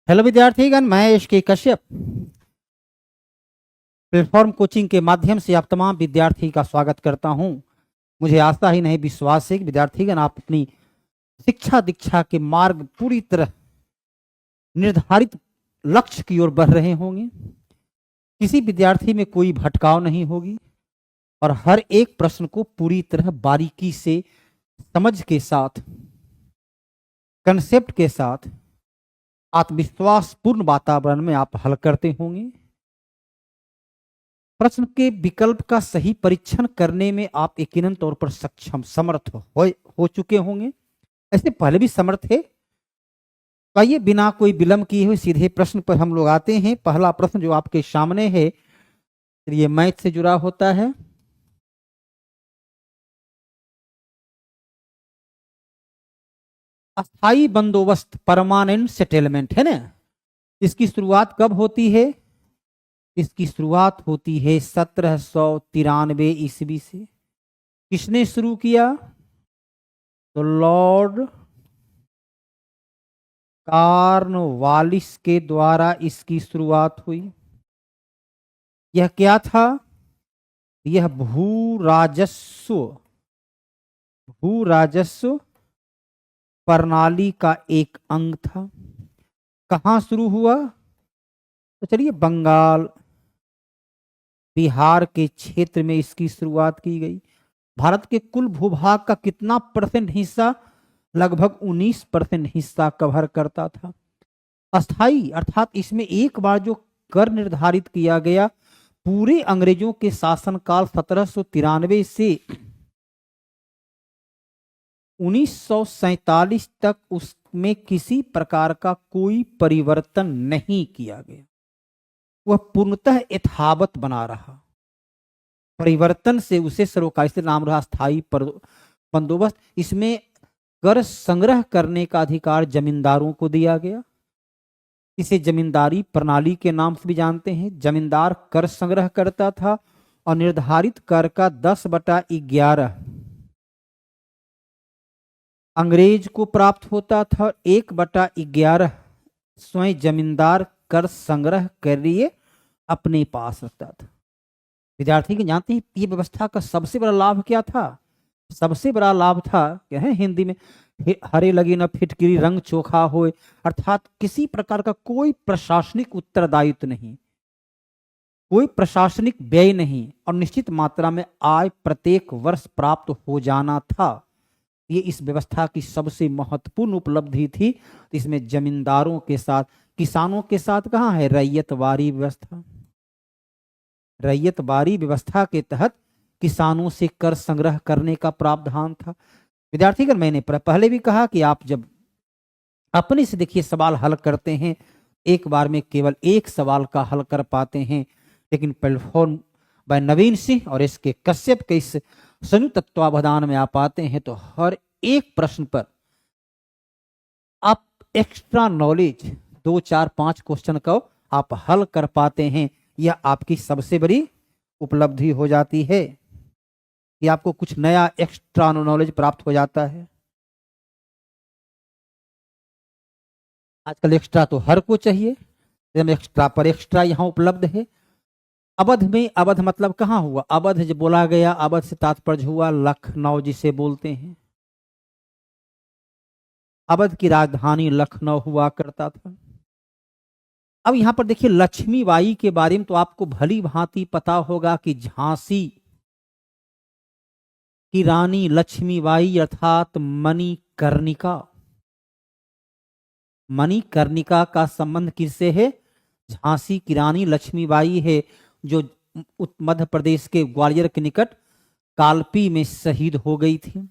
Hello विद्यार्थीगण, मैं एश के Kashyap platform coaching के माध्यम से आप तमाम विद्यार्थी का स्वागत करता हूं। मुझे आशा ही नहीं विश्वास है कि विद्यार्थीगण आप अपनी शिक्षा दीक्षा के मार्ग पूरी तरह निर्धारित लक्ष्य की ओर बढ़ रहे होंगे। किसी विद्यार्थी में कोई भटकाव नहीं होगी और हर एक प्रश्न को पूरी तरह बारीकी से समझ के साथ, कंसेप्ट के साथ, आत्मविश्वासपूर्ण वातावरण में आप हल करते होंगे। प्रश्न के विकल्प का सही परीक्षण करने में आप यकीनन तौर पर सक्षम समर्थ हो चुके होंगे। ऐसे पहले भी समर्थ है। आइए बिना कोई विलंब किए हुए सीधे प्रश्न पर हम लोग आते हैं। पहला प्रश्न जो आपके सामने है ये मैथ से जुड़ा होता है। अस्थाई बंदोबस्त, परमानेंट सेटलमेंट है ना, इसकी शुरुआत कब होती है? इसकी शुरुआत होती है 1793 ईस्वी से। किसने शुरू किया? तो लॉर्ड कॉर्नवालिस के द्वारा इसकी शुरुआत हुई। यह क्या था? यह भू राजस्व प्रणाली का एक अंग था। कहां शुरू हुआ? तो चलिए, बंगाल बिहार के क्षेत्र में इसकी शुरुआत की गई। भारत के कुल भूभाग का कितना परसेंट हिस्सा? लगभग 19% हिस्सा कवर करता था। अस्थाई अर्थात इसमें एक बार जो कर निर्धारित किया गया, पूरे अंग्रेजों के शासनकाल 1793 से 1947 तक उसमें किसी प्रकार का कोई परिवर्तन नहीं किया गया। वह पूर्णतः यथावत बना रहा। परिवर्तन से उसे सरोकारी से नाम रहा स्थायी बंदोबस्त। इसमें कर संग्रह करने का अधिकार जमींदारों को दिया गया। इसे जमींदारी प्रणाली के नाम से भी जानते हैं। जमींदार कर संग्रह करता था और निर्धारित कर का 10/11 अंग्रेज को प्राप्त होता था। 1/11 स्वयं जमींदार कर संग्रह कर लिए अपने पास रखता था। विद्यार्थी के जानते हैं ये व्यवस्था का सबसे बड़ा लाभ क्या था? सबसे बड़ा लाभ था, क्या है हिंदी में, हरे लगी न फिटकिरी रंग चोखा होए। अर्थात किसी प्रकार का कोई प्रशासनिक उत्तरदायित्व नहीं, कोई प्रशासनिक व्यय नहीं और निश्चित मात्रा में आय प्रत्येक वर्ष प्राप्त हो जाना था। ये इस व्यवस्था की सबसे महत्वपूर्ण उपलब्धि थी। इसमें जमींदारों के साथ, किसानों के साथ कहाँ है रैयतवारी व्यवस्था। रैयतवारी व्यवस्था के तहत किसानों से कर संग्रह करने का प्रावधान था। विद्यार्थीगण, मैंने पहले भी कहा कि आप जब अपने से देखिए सवाल हल करते हैं, एक बार में केवल एक सवाल का हल कर पाते हैं, लेकिन प्लेटफॉर्म बाय नवीन सिंह और इसके कश्यप के इस संयुक्त तत्वावधान में आप आते हैं तो हर एक प्रश्न पर आप एक्स्ट्रा नॉलेज 2, 4, 5 क्वेश्चन को आप हल कर पाते हैं। यह आपकी सबसे बड़ी उपलब्धि हो जाती है कि आपको कुछ नया एक्स्ट्रा नॉलेज प्राप्त हो जाता है। आजकल एक्स्ट्रा तो हर को चाहिए, एक्स्ट्रा पर एक्स्ट्रा यहां उपलब्ध है। अवध में, अवध मतलब कहां हुआ? अवध जो बोला गया, अवध से तात्पर्य हुआ लखनऊ जिसे बोलते हैं। अवध की राजधानी लखनऊ हुआ करता था। अब यहां पर देखिए लक्ष्मीबाई के बारे में तो आपको भली भांति पता होगा कि झांसी की रानी लक्ष्मीबाई अर्थात मणिकर्णिका। मणिकर्णिका का संबंध किससे है? झांसी की रानी लक्ष्मीबाई है, जो मध्य प्रदेश के ग्वालियर के निकट कालपी में शहीद हो गई थी।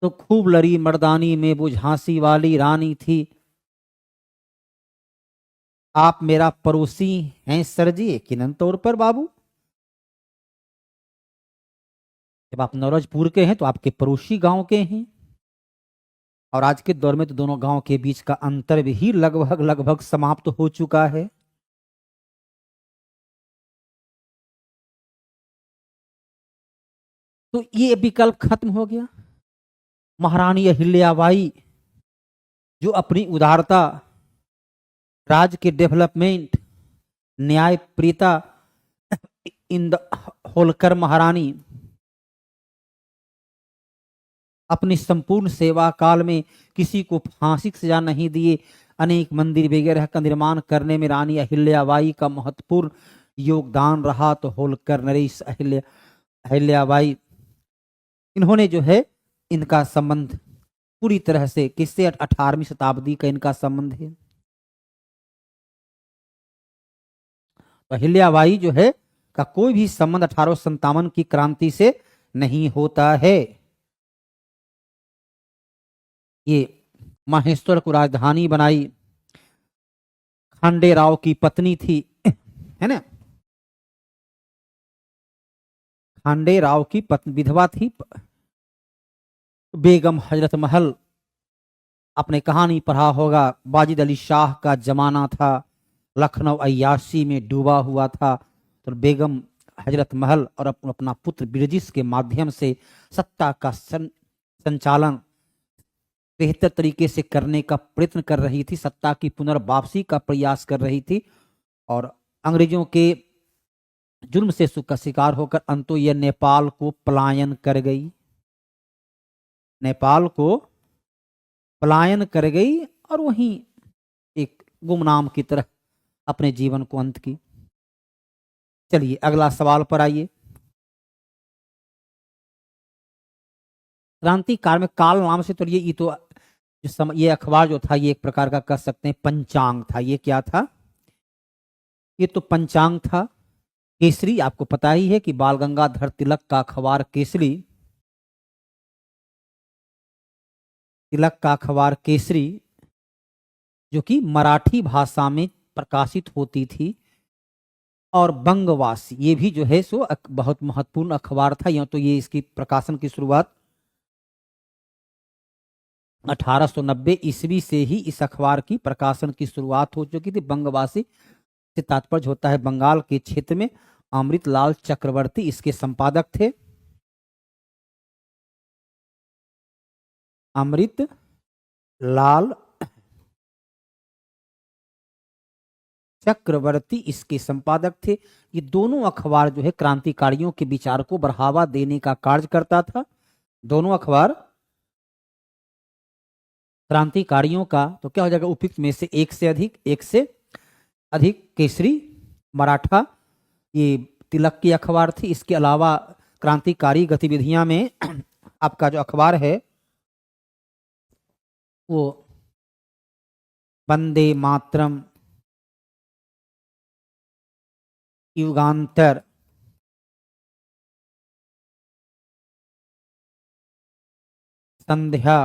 तो खूब लड़ी मर्दानी में वो झांसी वाली रानी थी। आप मेरा पड़ोसी हैं सर जी, यकीनन तौर पर बाबू। जब आप नौरजपुर के हैं तो आपके पड़ोसी गांव के हैं, और आज के दौर में तो दोनों गांव के बीच का अंतर भी लगभग लगभग समाप्त हो चुका है। तो ये विकल्प खत्म हो गया। महारानी अहिल्याबाई जो अपनी उदारता राज्य के डेवलपमेंट, न्याय प्रियता, इन होलकर महारानी अपनी संपूर्ण सेवा काल में किसी को फांसी की सजा नहीं दिए। अनेक मंदिर वगैरह का निर्माण करने में रानी अहिल्याबाई का महत्वपूर्ण योगदान रहा। तो होलकर नरेश अहिल्याबाई, इन्होंने जो है, इनका संबंध पूरी तरह से किससे, 18वीं शताब्दी का इनका संबंध है। तो अहिल्याबाई जो है का कोई भी संबंध 1857 की क्रांति से नहीं होता है। ये माहेश्वर को राजधानी बनाई, खांडे राव की पत्नी थी, है ना, खांडे राव की विधवा थी बेगम हजरत महल। आपने कहानी पढ़ा होगा, वाजिद अली शाह का जमाना था, लखनऊ अय्याशी में डूबा हुआ था। तो बेगम हजरत महल और अपना पुत्र बिरजिस के माध्यम से सत्ता का संचालन बेहतर तरीके से करने का प्रयत्न कर रही थी, सत्ता की पुनर्वापसी का प्रयास कर रही थी। और अंग्रेजों के जुर्म से का शिकार होकर अंतो यह नेपाल को पलायन कर गई, नेपाल को पलायन कर गई और वहीं एक गुमनाम की तरह अपने जीवन को अंत की। चलिए अगला सवाल पर आइए। क्रांतिकाल में काल नाम से, तो ये तो ये अखबार जो था, ये एक प्रकार का कह सकते हैं पंचांग था। ये क्या था? ये तो पंचांग था। केसरी आपको पता ही है कि बाल गंगाधर तिलक का अखबार केसरी, तिलक का अखबार केसरी, जो कि मराठी भाषा में प्रकाशित होती थी, और बंगवासी ये भी जो है सो बहुत महत्वपूर्ण अखबार था। या तो ये इसकी प्रकाशन की शुरुआत 1890 ईस्वी से ही इस अखबार की प्रकाशन की शुरुआत हो चुकी थी। बंगवासी से तात्पर्य होता है बंगाल के क्षेत्र में। अमृतलाल चक्रवर्ती इसके संपादक थे। अमृत लाल चक्रवर्ती इसके संपादक थे। ये दोनों अखबार जो है क्रांतिकारियों के विचार को बढ़ावा देने का कार्य करता था। दोनों अखबार क्रांतिकारियों का, तो क्या हो जाएगा, उपयुक्त में से एक से अधिक केसरी मराठा ये तिलक की अखबार थी। इसके अलावा क्रांतिकारी गतिविधियां में आपका जो अखबार है वो वंदे मातरम, युगांतर, संध्या,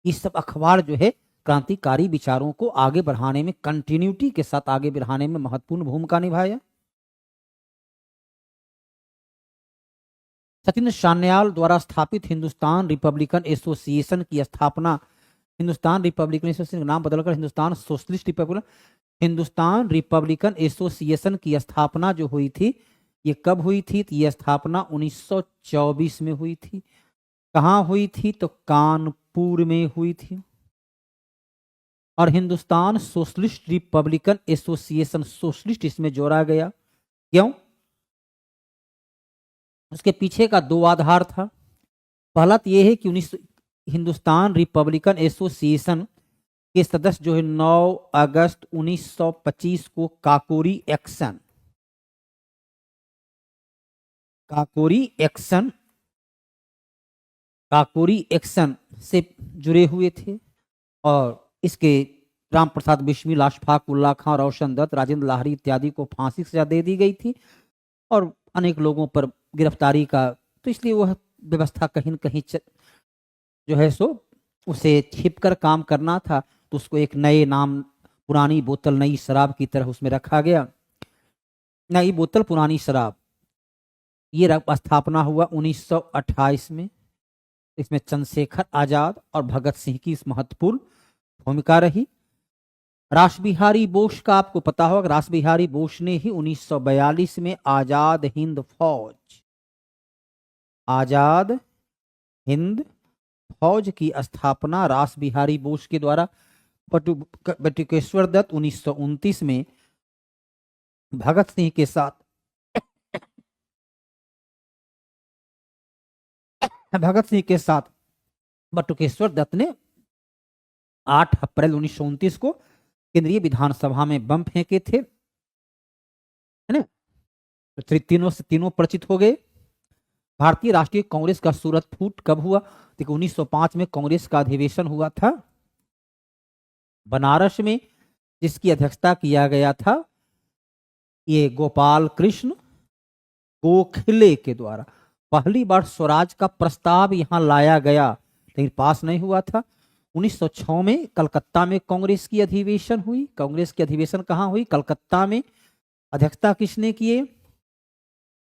ये सब अखबार जो है क्रांतिकारी विचारों को आगे बढ़ाने में, कंटिन्यूटी के साथ आगे बढ़ाने में महत्वपूर्ण भूमिका निभाया। सचिन सान्याल द्वारा स्थापित हिंदुस्तान रिपब्लिकन एसोसिएशन की स्थापना, हिंदुस्तान रिपब्लिकन एसोसिएशन नाम बदलकर Hindustan socialist Republican, Hindustan Republican association की स्थापना जो हुई थी, ये कब हुई थी? तो ये स्थापना 1924 में हुई थी। कहाँ हुई थी? तो कानपुर में हुई थी। और Hindustan socialist Republican association, socialist इसमें जोड़ा गया। क्यों? उसके पीछे का दो आधार था। पहला तो यह है कि हिंदुस्तान रिपब्लिकन एसोसिएशन के सदस्य जो है 9 अगस्त 1925 को काकोरी एक्शन से जुड़े हुए थे। और इसके राम प्रसाद बिस्मिल, अशफाक उल्ला खां, रोशन दत्त, राजेंद्र लाहिड़ी इत्यादि को फांसी की सजा दे दी गई थी और अनेक लोगों पर गिरफ्तारी का, तो इसलिए वह व्यवस्था कहीं न कहीं जो है सो उसे छिपकर काम करना था। तो उसको एक नए नाम, पुरानी बोतल नई शराब की तरह उसमें रखा गया। नई बोतल पुरानी शराब, ये स्थापना हुआ 1928 में। इसमें चंद्रशेखर आजाद और भगत सिंह की इस महत्वपूर्ण भूमिका रही। रास बिहारी बोस का आपको पता होगा, रास बिहारी बोस ने ही 1942 में आजाद हिंद फौज की स्थापना रास बिहारी बोस के द्वारा। बटुकेश्वर दत्त 1929 में भगत सिंह के साथ बटुकेश्वर दत्त ने 8 अप्रैल 1929 को केंद्रीय विधानसभा में बम फेंके थे, है ना। तो तीनों से तीनों परिचित हो गए। भारतीय राष्ट्रीय कांग्रेस का सूरत फूट कब हुआ? देखो 1905 में कांग्रेस का अधिवेशन हुआ था बनारस में, जिसकी अध्यक्षता किया गया था ये गोपाल कृष्ण गोखले के द्वारा। पहली बार स्वराज का प्रस्ताव यहां लाया गया लेकिन पास नहीं हुआ था। 1906 में कलकत्ता में कांग्रेस की अधिवेशन हुई। कांग्रेस की अधिवेशन कहां हुई? कलकत्ता में। अध्यक्षता किसने किए?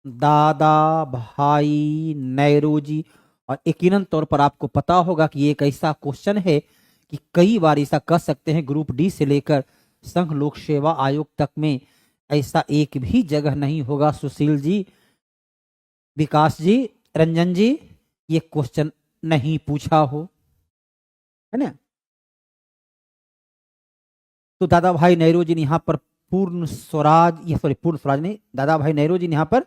दादा भाई नौरोजी। और यकीनन तौर पर आपको पता होगा कि ये एक ऐसा क्वेश्चन है कि कई बार ऐसा कह सकते हैं ग्रुप डी से लेकर संघ लोक सेवा आयोग तक में ऐसा एक भी जगह नहीं होगा सुशील जी, विकास जी, रंजन जी, ये क्वेश्चन नहीं पूछा हो, है ना। तो दादा भाई नौरोजी ने यहाँ पर पूर्ण स्वराज नहीं, दादा भाई नौरोजी ने यहाँ पर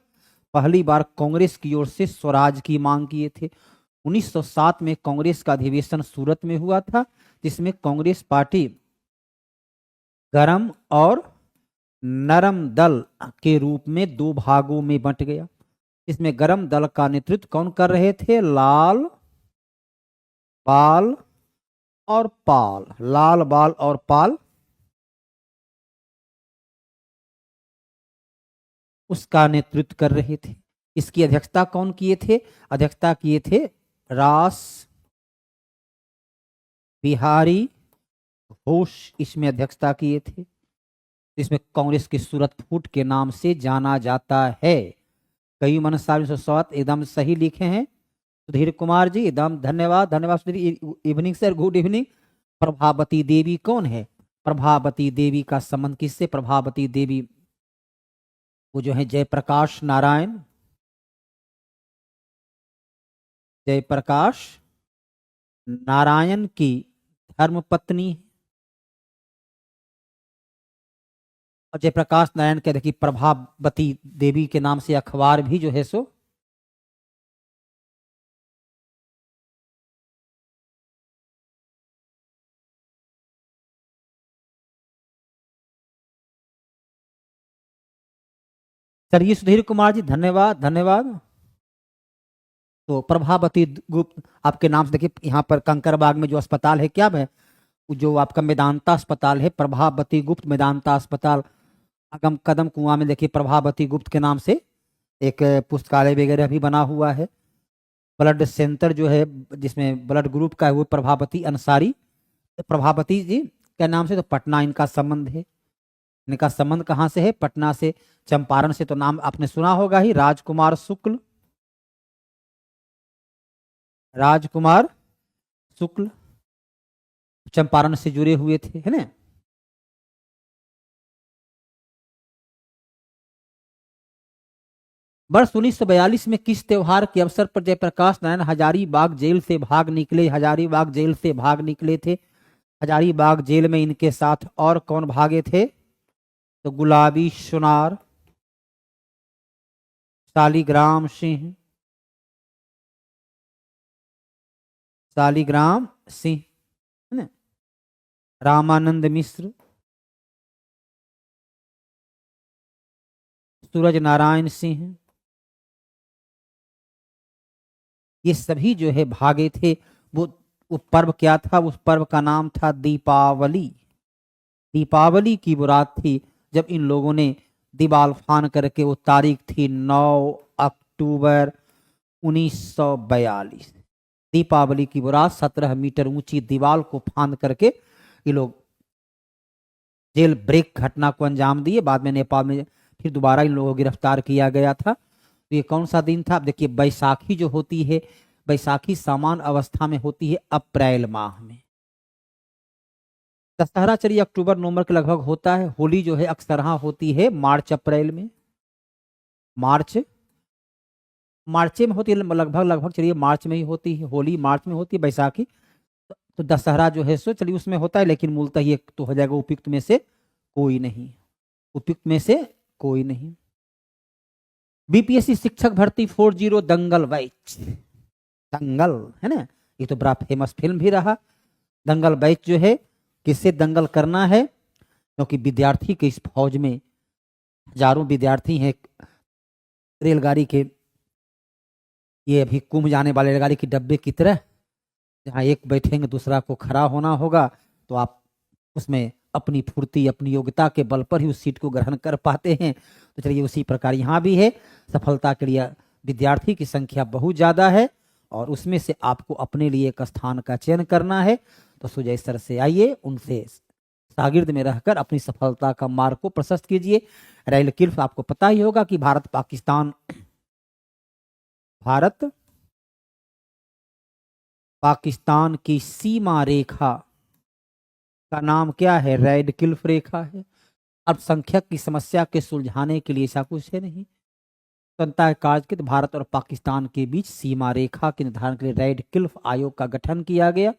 पहली बार कांग्रेस की ओर से स्वराज की मांग किए थे। 1907 में कांग्रेस का अधिवेशन सूरत में हुआ था, जिसमें कांग्रेस पार्टी गरम और नरम दल के रूप में दो भागों में बंट गया। इसमें गरम दल का नेतृत्व कौन कर रहे थे? लाल बाल और पाल उसका नेतृत्व कर रहे थे। इसकी अध्यक्षता कौन किए थे? अध्यक्षता किए थे रास बिहारी घोष, इसमें अध्यक्षता किए थे। इसमें कांग्रेस की सूरत फूट के नाम से जाना जाता है। कई मन साहब एकदम सही लिखे हैं। सुधीर कुमार जी एकदम धन्यवाद, धन्यवाद Sudhir. Evening sir, good evening. Prabhavati Devi कौन है? प्रभावती देवी का संबंध किससे? प्रभावती देवी वो जो है जयप्रकाश नारायण, जयप्रकाश नारायण की धर्मपत्नी। और जयप्रकाश नारायण के देखिए प्रभावती देवी के नाम से अखबार भी जो है सो चलिए सुधीर कुमार जी धन्यवाद, धन्यवाद। तो प्रभावती गुप्त आपके नाम से देखिए यहाँ पर कंकरबाग में जो अस्पताल है क्या है, जो आपका मेदांता अस्पताल है, प्रभावती गुप्त मेदांता अस्पताल। अगम कदम कुआं में देखिए प्रभावती गुप्त के नाम से एक पुस्तकालय वगैरह भी बना हुआ है। ब्लड सेंटर जो है जिसमें ब्लड ग्रुप का है वो प्रभावती अंसारी। प्रभावती जी के नाम से तो पटना इनका संबंध है। इनका संबंध कहाँ से है? पटना से, चंपारण से। तो नाम आपने सुना होगा ही, राजकुमार शुक्ल, राजकुमार शुक्ल चंपारण से जुड़े हुए थे, है ना। वर्ष 1942 में किस त्योहार के अवसर पर जयप्रकाश नारायण हजारीबाग जेल से भाग निकले? हजारीबाग जेल से भाग निकले थे। हजारीबाग जेल में इनके साथ और कौन भागे थे? तो गुलाबी सुनार, शालिग्राम सिंह, शालिग्राम सिंह, है ना, रामानंद मिश्र, सूरज नारायण सिंह, ये सभी जो है भागे थे। वो पर्व क्या था? उस पर्व का नाम था दीपावली। दीपावली की वो रात थी जब इन लोगों ने दीवाल फान करके, वो तारीख थी 9 अक्टूबर 1942। दीपावली की वो रात 17 मीटर ऊंची दीवार को फांद करके ये लोग जेल ब्रेक घटना को अंजाम दिए। बाद में नेपाल में फिर दोबारा इन लोगों को गिरफ्तार किया गया था। तो ये कौन सा दिन था? अब देखिए बैसाखी जो होती है, बैसाखी सामान्य अवस्था में होती है अप्रैल माह में। दशहरा चलिए अक्टूबर नवंबर के लगभग होता है। होली जो है अक्सर होती है मार्च अप्रैल में। मार्च मार्च में होती है, लगभग लगभग चलिए मार्च में ही होती है, होली मार्च में होती है, बैसाखी तो दशहरा जो है सो चलिए उसमें होता है, लेकिन मूलतः ये तो हो जाएगा उपयुक्त में से कोई नहीं, उपयुक्त में से कोई नहीं। बीपीएससी शिक्षक भर्ती 40 दंगल बैच, दंगल है ना, ये तो बड़ा फेमस फिल्म भी रहा। दंगल बैच जो है किससे दंगल करना है, क्योंकि विद्यार्थी के इस फौज में हजारों विद्यार्थी हैं, रेलगाड़ी के, ये अभी कुंभ जाने वाले रेलगाड़ी की डब्बे की तरह, जहाँ एक बैठेंगे दूसरा को खड़ा होना होगा, तो आप उसमें अपनी फुर्ती अपनी योग्यता के बल पर ही उस सीट को ग्रहण कर पाते हैं। तो चलिए उसी प्रकार यहाँ भी है, सफलता के लिए विद्यार्थी की संख्या बहुत ज़्यादा है और उसमें से आपको अपने लिए एक स्थान का चयन करना है। तो सुजय सर से आइए, उनसे शागिर्द में रहकर अपनी सफलता का मार्ग को प्रशस्त कीजिए। रैल किल्फ आपको पता ही होगा कि भारत पाकिस्तान की सीमा रेखा का नाम क्या है, रेड किल्फ रेखा है। अल्पसंख्यक की समस्या के सुलझाने के लिए ऐसा कुछ है नहीं, स्वतंत्रता कार्य के भारत और पाकिस्तान के बीच सीमा रेखा के निर्धारण के लिए रेड किल्फ आयोग का गठन किया गया।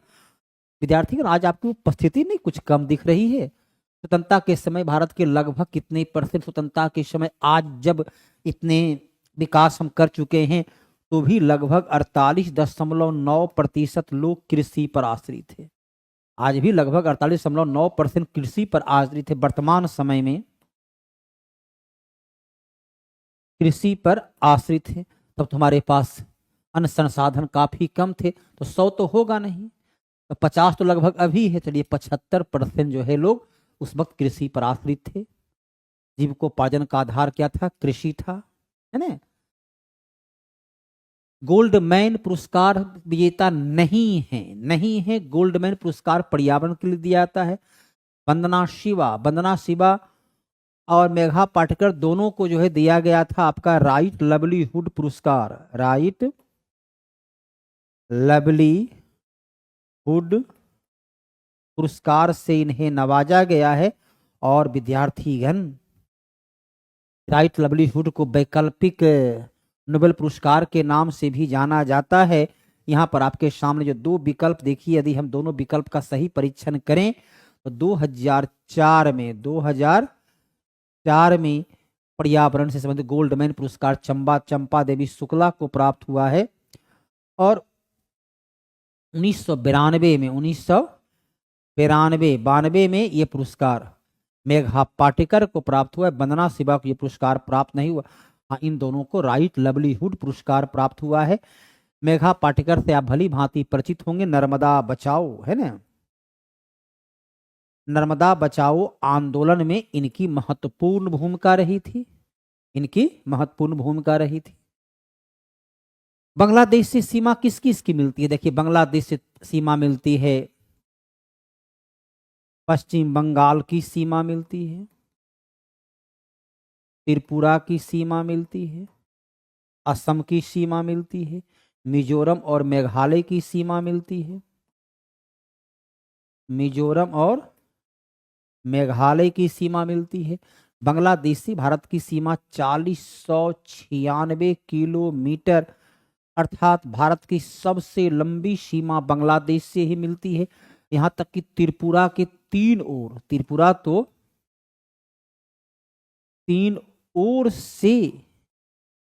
विद्यार्थी आज आपकी उपस्थिति नहीं कुछ कम दिख रही है। स्वतंत्रता के समय भारत के लगभग कितने परसेंट स्वतंत्रता के समय, आज जब इतने विकास हम कर चुके हैं तो भी लगभग 48.9% लोग कृषि पर आश्रित थे। आज भी लगभग 48.9% कृषि पर आश्रित है। वर्तमान समय में कृषि पर आश्रित है, तब तुम्हारे पास अन्य संसाधन काफी कम थे, तो 100 तो होगा नहीं, तो 50 तो लगभग अभी है। चलिए 75% जो है लोग उस वक्त कृषि पर आश्रित थे। जीविकोपार्जन का आधार क्या था, कृषि था, है ना। गोल्डमैन पुरस्कार विजेता नहीं है। गोल्डमैन पुरस्कार पर्यावरण के लिए दिया जाता है। वंदना शिवा और मेघा पाटकर दोनों को जो है दिया गया था आपका राइट लवलीहुड पुरस्कार, राइट लवलीहुड पुरस्कार से इन्हें नवाजा गया है। और विद्यार्थीगण राइट लवलीहुड को वैकल्पिक नोबेल पुरस्कार के नाम से भी जाना जाता है। यहाँ पर आपके सामने जो दो विकल्प देखिए, यदि हम दोनों विकल्प का सही परीक्षण करें तो 2004 में पर्यावरण से संबंधित गोल्डमैन पुरस्कार चंपा देवी शुक्ला को प्राप्त हुआ है। और 1992 में ये पुरस्कार मेघा पाटेकर को प्राप्त हुआ है। वंदना शिवा को ये पुरस्कार प्राप्त नहीं हुआ। हाँ, इन दोनों को राइट लवलीहुड पुरस्कार प्राप्त हुआ है। मेघा पाटेकर से आप भली भांति परिचित होंगे, नर्मदा बचाओ है ना, नर्मदा बचाओ आंदोलन में इनकी महत्वपूर्ण भूमिका रही थी, बांग्लादेश से सीमा किस किस की मिलती है, देखिए बांग्लादेश से सीमा मिलती है, पश्चिम बंगाल की सीमा मिलती है, त्रिपुरा की सीमा मिलती है, असम की सीमा मिलती है, मिजोरम और मेघालय की सीमा मिलती है, मिजोरम और मेघालय की सीमा मिलती है। बांग्लादेश से भारत की सीमा 4096 किलोमीटर, अर्थात भारत की सबसे लंबी सीमा बांग्लादेश से ही मिलती है। यहां तक कि त्रिपुरा के त्रिपुरा तो 3 ओर से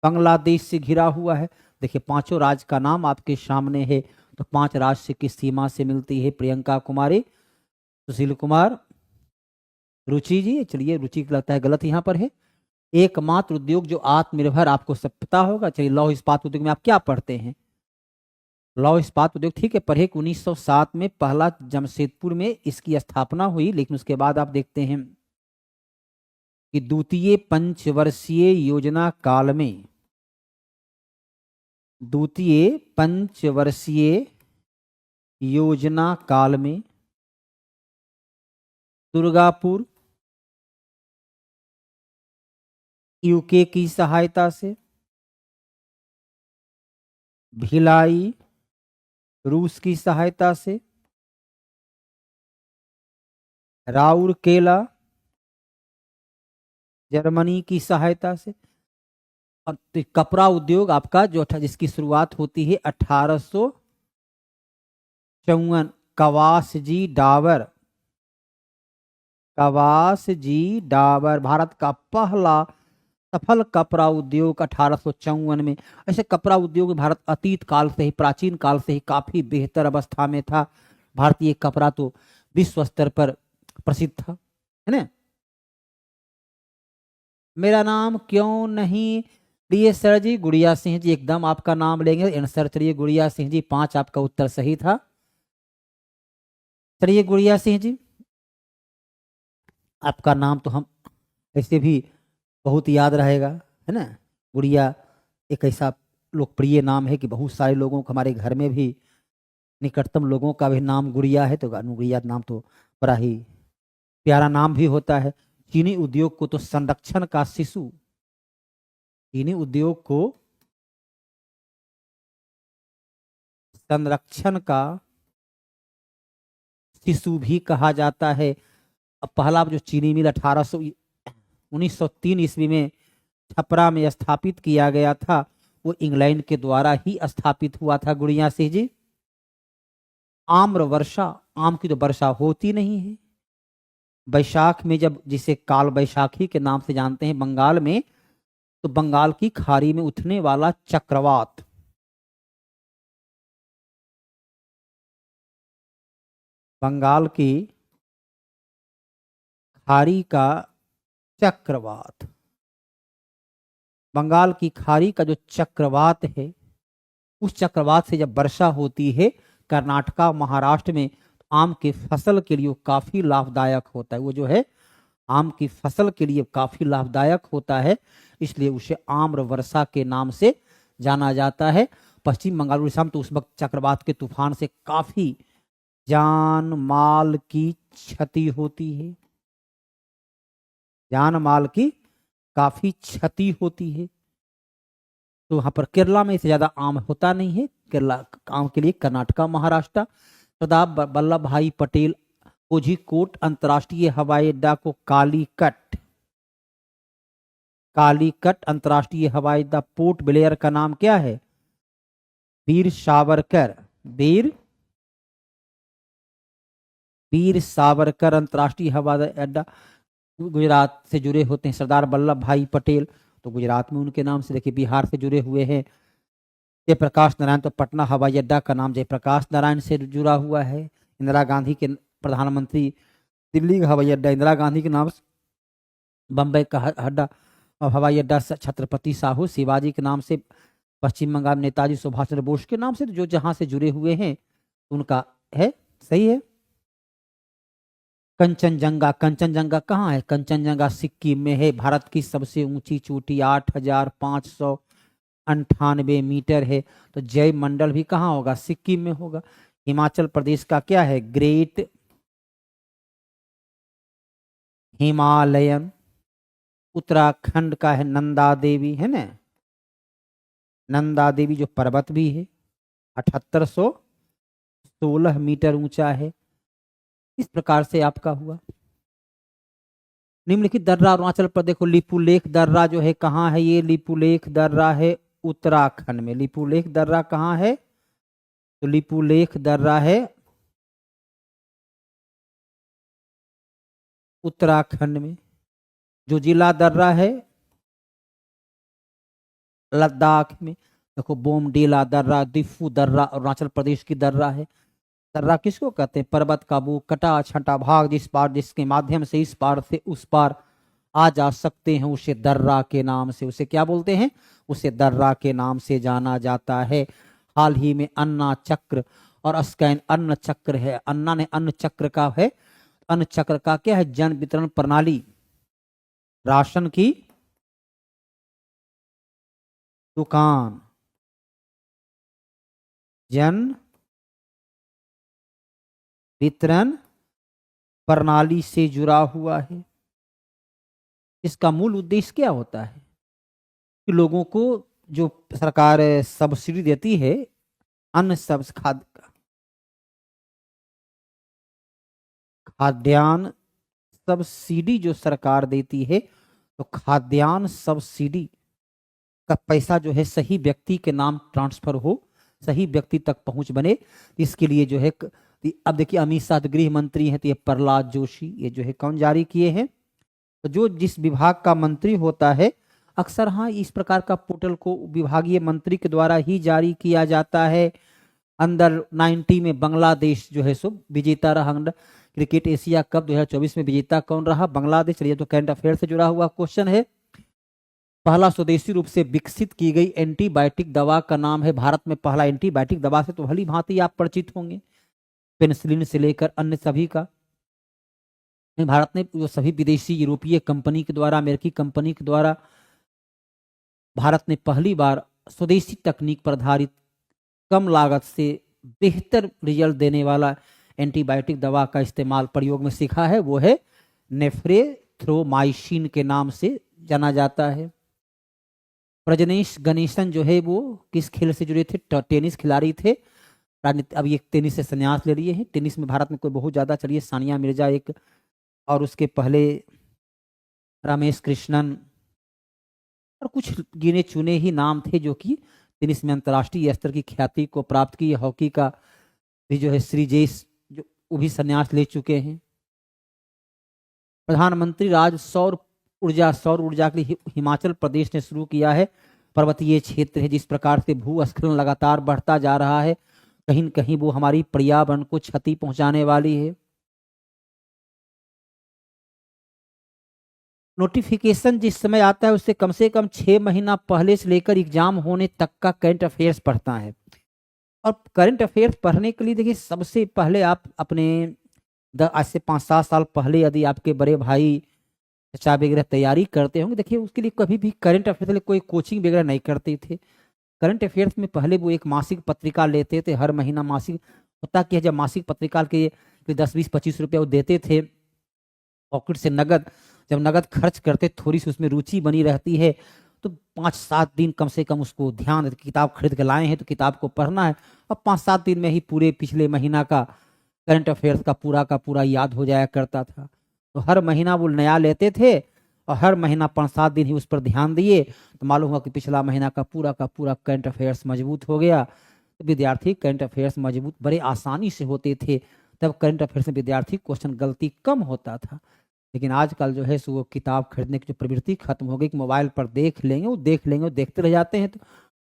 बांग्लादेश से घिरा हुआ है। देखिए 5 राज्य का नाम आपके सामने है, तो 5 राज्य की सीमा से मिलती है। प्रियंका कुमारी, सुशील कुमार, रुचि जी, चलिए रुचि लगता है गलत यहाँ पर है। एकमात्र उद्योग जो आत्मनिर्भर, आपको सब पता होगा। चलिए लौह इस्पात उद्योग में आप क्या पढ़ते हैं, लौह इस्पात उद्योग, ठीक है पढ़े। 1907 में पहला जमशेदपुर में इसकी स्थापना हुई, लेकिन उसके बाद आप देखते हैं कि द्वितीय पंचवर्षीय योजना काल में दुर्गापुर यूके की सहायता से, भिलाई रूस की सहायता से, राउरकेला जर्मनी की सहायता से, और तो कपड़ा उद्योग आपका जो जिसकी शुरुआत होती है 1854, कवासजी डाबर, कवासजी डाबर भारत का पहला सफल कपड़ा उद्योग 1854 में। ऐसे कपड़ा उद्योग भारत अतीत काल से ही, प्राचीन काल से ही काफी बेहतर अवस्था में था। भारतीय कपड़ा तो विश्व स्तर पर प्रसिद्ध था, है ना। मेरा नाम क्यों नहीं लिए सर जी? गुड़िया सिंह जी, एकदम आपका नाम लेंगे। आंसर चलिए गुड़िया सिंह जी, 5 आपका उत्तर सही था। चलिए गुड़िया सिंह जी, आपका नाम तो हम ऐसे भी बहुत याद रहेगा, है ना। गुड़िया एक ऐसा लोकप्रिय नाम है कि बहुत सारे लोगों को, हमारे घर में भी निकटतम लोगों का भी नाम गुड़िया है, तो गुड़िया नाम तो बड़ा ही प्यारा नाम भी होता है। चीनी उद्योग को तो संरक्षण का शिशु, चीनी उद्योग को संरक्षण का शिशु भी कहा जाता है। अब पहला जो चीनी मिल 1903 ईस्वी में छपरा में स्थापित किया गया था, वो इंग्लैंड के द्वारा ही स्थापित हुआ था। गुड़िया सिंह जी, आम्र वर्षा, आम की तो वर्षा होती नहीं है। बैसाख में जब, जिसे काल बैसाखी के नाम से जानते हैं बंगाल में, तो बंगाल की खाड़ी में उठने वाला चक्रवात, बंगाल की खाड़ी का चक्रवात, बंगाल की खाड़ी का जो चक्रवात है, उस चक्रवात से जब वर्षा होती है कर्नाटका महाराष्ट्र में, आम की फसल के लिए काफी लाभदायक होता है। वो जो है आम की फसल के लिए काफी लाभदायक होता है, इसलिए उसे आम्र वर्षा के नाम से जाना जाता है। पश्चिम बंगाल उड़ीसा में तो उस वक्त चक्रवात के तूफान से काफी जान माल की क्षति होती है, जान माल की काफी क्षति होती है। तो वहां पर केरला में इससे ज्यादा आम होता नहीं है। केरला आम के लिए कर्नाटका महाराष्ट्र। सरदार वल्लभ भाई पटेल कोझिकोड अंतर्राष्ट्रीय हवाई अड्डा को कालीकट, कालीकट अंतर्राष्ट्रीय हवाई अड्डा, पोर्ट ब्लेयर का नाम क्या है? वीर सावरकर, वीर वीर सावरकर अंतर्राष्ट्रीय हवाई अड्डा गुजरात से जुड़े होते हैं। सरदार वल्लभ भाई पटेल तो गुजरात में उनके नाम से, देखिए बिहार से जुड़े हुए हैं। जयप्रकाश नारायण तो पटना हवाई अड्डा का नाम जयप्रकाश नारायण से जुड़ा हुआ है। इंदिरा गांधी के प्रधानमंत्री, दिल्ली का हवाई अड्डा इंदिरा गांधी के नाम से, बम्बई का अड्डा हवाई अड्डा छत्रपति साहू शिवाजी के नाम से, पश्चिम बंगाल में नेताजी सुभाष चंद्र बोस के नाम से, जो जहां से जुड़े हुए हैं उनका है। सही है। कंचनजंगा, कंचनजंगा कहाँ है? कंचनजंगा सिक्किम में है। भारत की सबसे ऊंची चोटी 8,598 मीटर है। तो जय मंडल भी कहाँ होगा? सिक्किम में होगा। हिमाचल प्रदेश का क्या है? Great Himalayan. उत्तराखंड का है नंदा देवी, है ना, नंदा देवी जो पर्वत भी है, 7816 मीटर ऊंचा है। इस प्रकार से आपका हुआ। निम्नलिखित दर्रा अरुणाचल प्रदेश, देखो लिपुलेख दर्रा जो है कहाँ है? ये लिपुलेख दर्रा है उत्तराखंड में। लिपुलेख दर्रा कहाँ है? तो लिपुलेख दर्रा है उत्तराखंड में। जो जिला दर्रा है लद्दाख में। देखो बोमडीला दर्रा, दिफू दर्रा अरुणाचल प्रदेश की दर्रा है। दर्रा किसको कहते हैं? पर्वत का वो कटा छटा भाग जिस पार, जिसके माध्यम से इस पार से उस पार आ जा सकते हैं, उसे दर्रा के नाम से, उसे क्या बोलते हैं? उसे दर्रा के नाम से जाना जाता है। हाल ही में अन्ना चक्र और स्कैन अन्न चक्र है। अन्ना ने अन्न चक्र का है, अन्न चक्र का क्या है? जन वितरण प्रणाली, राशन की दुकान, जन वितरण प्रणाली से जुड़ा हुआ है। इसका मूल उद्देश्य क्या होता है? कि लोगों को जो सरकार सब्सिडी देती है, अन्न खाद्यान्न सब्सिडी जो सरकार देती है, तो खाद्यान्न सब्सिडी का पैसा जो है सही व्यक्ति के नाम ट्रांसफर हो, सही व्यक्ति तक पहुंच बने, इसके लिए जो है अब देखिए अमित शाह तो गृह मंत्री हैं, तो ये प्रहलाद जोशी ये जो है कौन जारी किए हैं, तो जो जिस विभाग का मंत्री होता है अक्सर हाँ इस प्रकार का पोर्टल को विभागीय मंत्री के द्वारा ही जारी किया जाता है। अंडर 90 में बांग्लादेश जो है सो विजेता रहा। क्रिकेट एशिया कप 2024 में विजेता कौन रहा? बांग्लादेश। चलिए तो करंट अफेयर से जुड़ा हुआ क्वेश्चन है। पहला स्वदेशी रूप से विकसित की गई एंटीबायोटिक दवा का नाम है, भारत में पहला एंटीबायोटिक दवा से तो भली भांति आप परिचित होंगे, पेनिसिलिन से लेकर अन्य सभी का। भारत ने जो सभी विदेशी यूरोपीय कंपनी के द्वारा, अमेरिकी कंपनी के द्वारा भारत ने पहली बार स्वदेशी तकनीक पर आधारित कम लागत से बेहतर रिजल्ट देने वाला एंटीबायोटिक दवा का इस्तेमाल प्रयोग में सीखा है, वो है नेफ्रेथ्रोमाइसिन के नाम से जाना जाता है। प्रजनेश गणेशन जो है वो किस खेल से जुड़े थे? टेनिस खिलाड़ी थे। अब ये टेनिस से संन्यास ले लिए हैं। टेनिस में भारत में कोई बहुत ज्यादा, चलिए सानिया मिर्जा एक, और उसके पहले रमेश कृष्णन और कुछ गिने चुने ही नाम थे जो कि टेनिस में अंतर्राष्ट्रीय स्तर की ख्याति को प्राप्त की। हॉकी का भी जो है श्रीजेश जो वो भी संन्यास ले चुके हैं। प्रधानमंत्री राज सौर ऊर्जा के लिए हिमाचल प्रदेश ने शुरू किया है। पर्वतीय क्षेत्र है, जिस प्रकार से भूस्खलन लगातार बढ़ता जा रहा है, कहीं न कहीं वो हमारी पर्यावरण को क्षति पहुंचाने वाली है। नोटिफिकेशन जिस समय आता है उससे कम से कम 6 महीना पहले से लेकर एग्जाम होने तक का करंट अफेयर्स पढ़ता है। और करंट अफेयर्स पढ़ने के लिए देखिए सबसे पहले आप अपने आज से 5-7 साल पहले यदि आपके बड़े भाई चचा वगैरह तैयारी करते होंगे, देखिए उसके लिए कभी भी करंट अफेयर्स के लिए कोई कोचिंग वगैरह नहीं करते थे। करंट अफेयर्स में पहले वो एक मासिक पत्रिका लेते थे, हर महीना मासिक होता कि जब मासिक पत्रिका के 10-20-25 रुपये वो देते थे पॉकेट से नगद, जब नगद खर्च करते थोड़ी सी उसमें रुचि बनी रहती है तो 5-7 दिन कम से कम उसको ध्यान, किताब खरीद के लाए हैं तो किताब को पढ़ना है, और 5-7 दिन में ही पूरे पिछले महीना का करंट अफेयर्स का पूरा याद हो जाया करता था। तो हर महीना वो नया लेते थे और हर महीना 5-7 दिन ही उस पर ध्यान दिए तो मालूम हुआ कि पिछला महीना का पूरा करंट अफेयर्स मजबूत हो गया। तो विद्यार्थी करंट अफेयर्स मजबूत बड़े आसानी से होते थे। तब करंट अफेयर्स में विद्यार्थी क्वेश्चन गलती कम होता था। लेकिन आजकल जो है सो वो किताब खरीदने की जो प्रवृत्ति खत्म हो गई कि मोबाइल पर देख लेंगे देखते रह जाते हैं। तो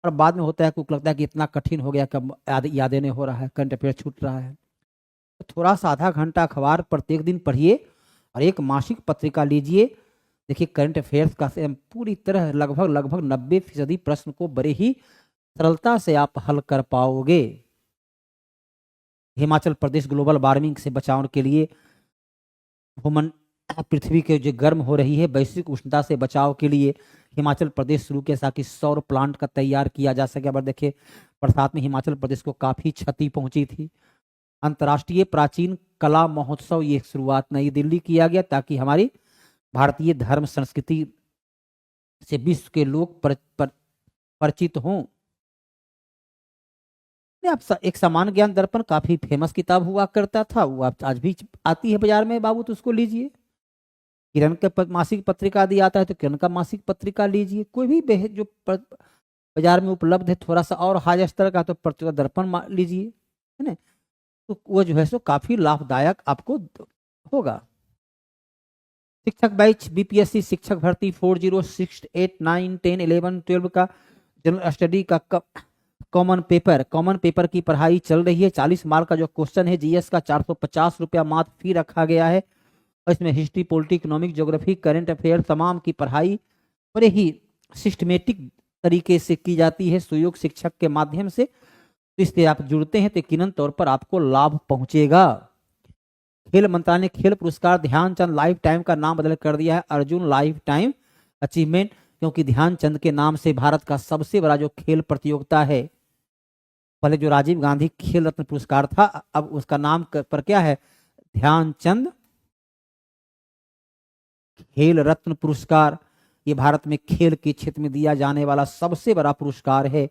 और बाद में होता है कुछ लगता है कि इतना कठिन हो गया कि याद नहीं हो रहा है, करंट अफेयर छूट रहा है। तो थोड़ा सा आधा घंटा अखबार प्रत्येक दिन पढ़िए और एक मासिक पत्रिका लीजिए। देखिए करंट अफेयर्स का से पूरी तरह लगभग 90% प्रश्न को बड़े ही सरलता से आप हल कर पाओगे। हिमाचल प्रदेश ग्लोबल वार्मिंग से बचाव के लिए पृथ्वी के जो गर्म हो रही है वैश्विक उष्णता से बचाव के लिए हिमाचल प्रदेश शुरू किया ताकि सौर प्लांट का तैयार किया जा सके। अब देखिए बरसात में हिमाचल प्रदेश को काफी क्षति पहुंची थी। अंतर्राष्ट्रीय प्राचीन कला महोत्सव ये शुरुआत नई दिल्ली किया गया ताकि हमारी भारतीय धर्म संस्कृति से विश्व के लोग परिचित हों। आप एक सामान्य ज्ञान दर्पण काफी फेमस किताब हुआ करता था, वो आप आज भी आती है बाजार में बाबू, तो उसको लीजिए। किरण का मासिक पत्रिका आदि आता है तो किरण का मासिक पत्रिका लीजिए। कोई भी जो बाजार में उपलब्ध है थोड़ा सा और हाई स्तर का तो पत्रिका दर्पण लीजिए, है ना, तो वो जो है सो काफी लाभदायक आपको होगा। शिक्षक बैच बीपीएससी शिक्षक भर्ती 40, 6, 8, 9, 10, 11, 12 का जनरल स्टडी का कॉमन पेपर की पढ़ाई चल रही है। 40 मार्क का जो क्वेश्चन है जीएस का 450 रुपया मात्र फी रखा गया है। और इसमें history, polity, economic, geography, current affair तमाम की पढ़ाई बड़े ही सिस्टमेटिक तरीके से की जाती है सुयोग शिक्षक के माध्यम से। तो इससे आप जुड़ते हैं तो यकीनन तौर पर आपको लाभ पहुंचेगा। खेल मंत्रालय ने खेल पुरस्कार ध्यानचंद लाइफ टाइम का नाम बदल कर दिया है अर्जुन लाइफ टाइम अचीवमेंट, क्योंकि ध्यानचंद के नाम से भारत का सबसे बड़ा जो खेल प्रतियोगिता है, पहले जो राजीव गांधी खेल रत्न पुरस्कार था अब उसका नाम पर क्या है, ध्यानचंद खेल रत्न पुरस्कार। ये भारत में खेल के क्षेत्र में दिया जाने वाला सबसे बड़ा पुरस्कार है।